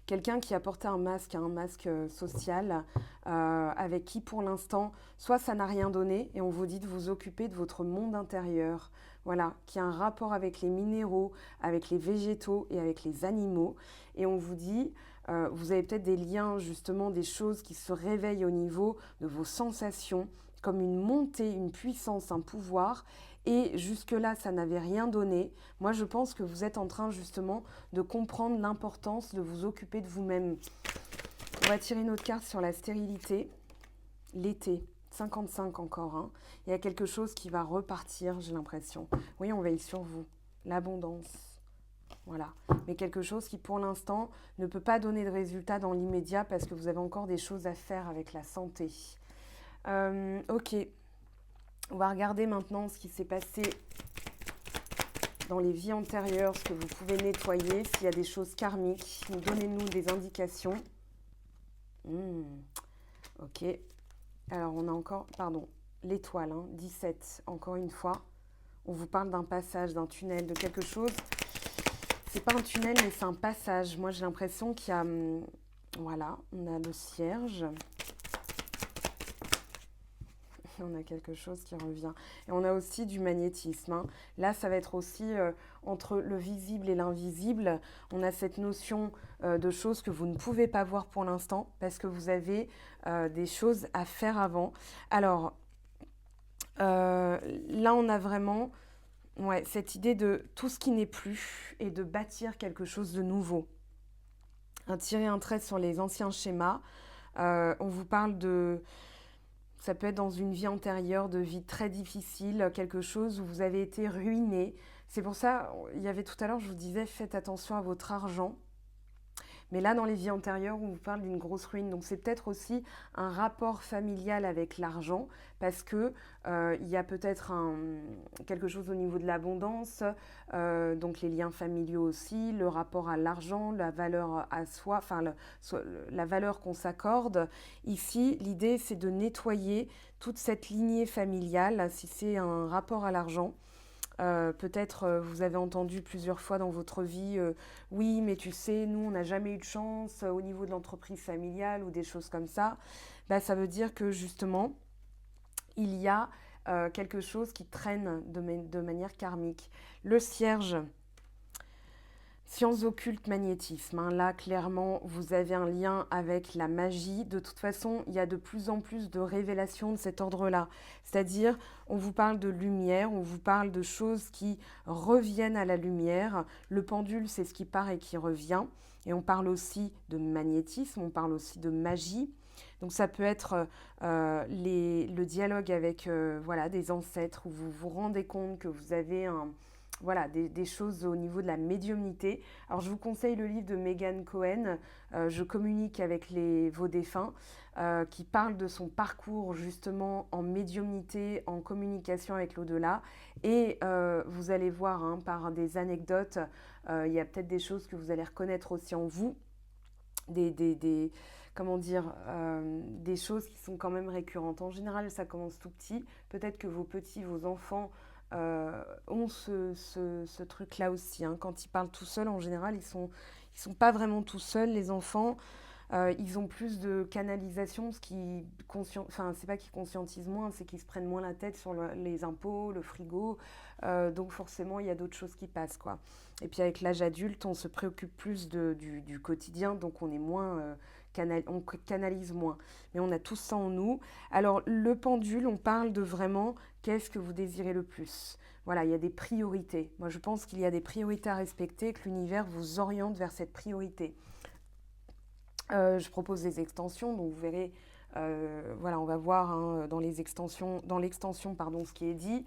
Quelqu'un qui a porté un masque social, avec qui pour l'instant, soit ça n'a rien donné et on vous dit de vous occuper de votre monde intérieur, voilà, qui a un rapport avec les minéraux, avec les végétaux et avec les animaux. Et on vous dit, vous avez peut-être des liens, justement, des choses qui se réveillent au niveau de vos sensations, comme une montée, une puissance, un pouvoir. Et jusque-là, ça n'avait rien donné. Moi, je pense que vous êtes en train, justement, de comprendre l'importance de vous occuper de vous-même. On va tirer une autre carte sur la stérilité. L'été. 55 encore. Hein. Il y a quelque chose qui va repartir, j'ai l'impression. Oui, on veille sur vous. L'abondance. Voilà. Mais quelque chose qui, pour l'instant, ne peut pas donner de résultat dans l'immédiat parce que vous avez encore des choses à faire avec la santé. Ok. On va regarder maintenant ce qui s'est passé dans les vies antérieures, ce que vous pouvez nettoyer, s'il y a des choses karmiques. Donnez-nous des indications. Ok. Alors, on a encore, pardon, l'étoile, hein, 17, encore une fois. On vous parle d'un passage, d'un tunnel, de quelque chose. C'est pas un tunnel, mais c'est un passage. Moi, j'ai l'impression qu'il y a... voilà, on a le cierge. On a quelque chose qui revient. Et on a aussi du magnétisme. Hein. Là, ça va être aussi entre le visible et l'invisible. On a cette notion de choses que vous ne pouvez pas voir pour l'instant parce que vous avez des choses à faire avant. Alors, là, on a vraiment cette idée de tout ce qui n'est plus et de bâtir quelque chose de nouveau. Tirer un trait sur les anciens schémas. On vous parle de... Ça peut être dans une vie antérieure, de vie très difficile, quelque chose où vous avez été ruiné. C'est pour ça, il y avait tout à l'heure, je vous disais, faites attention à votre argent. Mais là, dans les vies antérieures, on vous parle d'une grosse ruine. Donc c'est peut-être aussi un rapport familial avec l'argent, parce que il y a peut-être quelque chose au niveau de l'abondance, donc les liens familiaux aussi, le rapport à l'argent, la valeur à soi, enfin la valeur qu'on s'accorde. Ici, l'idée, c'est de nettoyer toute cette lignée familiale, si c'est un rapport à l'argent. Peut-être vous avez entendu plusieurs fois dans votre vie, oui, mais tu sais, nous, on n'a jamais eu de chance au niveau de l'entreprise familiale ou des choses comme ça. Bah, ça veut dire que justement, il y a quelque chose qui traîne de manière karmique. Le cierge, sciences occultes, magnétisme. Hein. Là, clairement, vous avez un lien avec la magie. De toute façon, il y a de plus en plus de révélations de cet ordre-là. C'est-à-dire, on vous parle de lumière, on vous parle de choses qui reviennent à la lumière. Le pendule, c'est ce qui part et qui revient. Et on parle aussi de magnétisme, on parle aussi de magie. Donc ça peut être le dialogue avec voilà, des ancêtres où vous vous rendez compte que vous avez voilà, des choses au niveau de la médiumnité. Alors je vous conseille le livre de Megan Cohen, Je communique avec vos défunts, qui parle de son parcours justement en médiumnité, en communication avec l'au-delà. Et vous allez voir hein, par des anecdotes, il y a peut-être des choses que vous allez reconnaître aussi en vous, comment dire, des choses qui sont quand même récurrentes. En général, ça commence tout petit. Peut-être que vos enfants ont ce truc-là aussi. Hein. Quand ils parlent tout seuls, en général, ils sont pas vraiment tout seuls, les enfants. Ils ont plus de canalisation, c'est pas qu'ils conscientisent moins, c'est qu'ils se prennent moins la tête sur les impôts, le frigo. Donc forcément, il y a d'autres choses qui passent, quoi. Et puis avec l'âge adulte, on se préoccupe plus du quotidien, donc on est moins... on canalise moins. Mais on a tout ça en nous. Alors, le pendule, on parle de vraiment qu'est-ce que vous désirez le plus. Voilà, il y a des priorités. Moi, je pense qu'il y a des priorités à respecter, que l'univers vous oriente vers cette priorité. Je propose des extensions, donc vous verrez, voilà, on va voir hein, dans l'extension, pardon, ce qui est dit.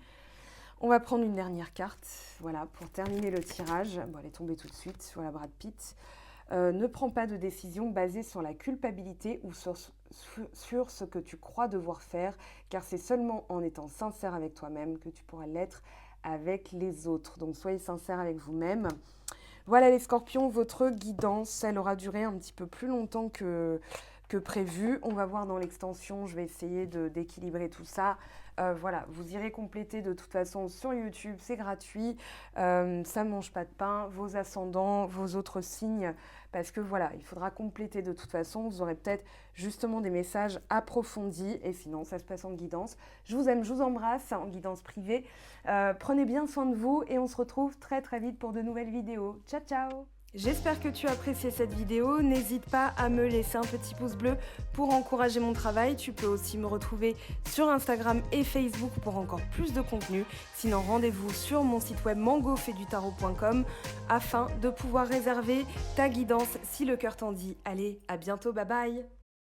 On va prendre une dernière carte, voilà, pour terminer le tirage. Bon, elle est tombée tout de suite, voilà, Brad Pitt. Ne prends pas de décision basée sur la culpabilité ou sur ce que tu crois devoir faire, car c'est seulement en étant sincère avec toi-même que tu pourras l'être avec les autres. Donc soyez sincère avec vous-même. Voilà les scorpions, votre guidance, elle aura duré un petit peu plus longtemps que prévu. On va voir dans l'extension, je vais essayer d'équilibrer tout ça. Voilà, vous irez compléter de toute façon sur YouTube, c'est gratuit. Ça ne mange pas de pain, vos ascendants, vos autres signes, parce que voilà, il faudra compléter de toute façon. Vous aurez peut-être justement des messages approfondis, et sinon ça se passe en guidance. Je vous aime, je vous embrasse en guidance privée. Prenez bien soin de vous et on se retrouve très très vite pour de nouvelles vidéos. Ciao ciao! J'espère que tu as apprécié cette vidéo. N'hésite pas à me laisser un petit pouce bleu pour encourager mon travail. Tu peux aussi me retrouver sur Instagram et Facebook pour encore plus de contenu. Sinon, rendez-vous sur mon site web mangofaidutarot.com afin de pouvoir réserver ta guidance si le cœur t'en dit. Allez, à bientôt, bye bye!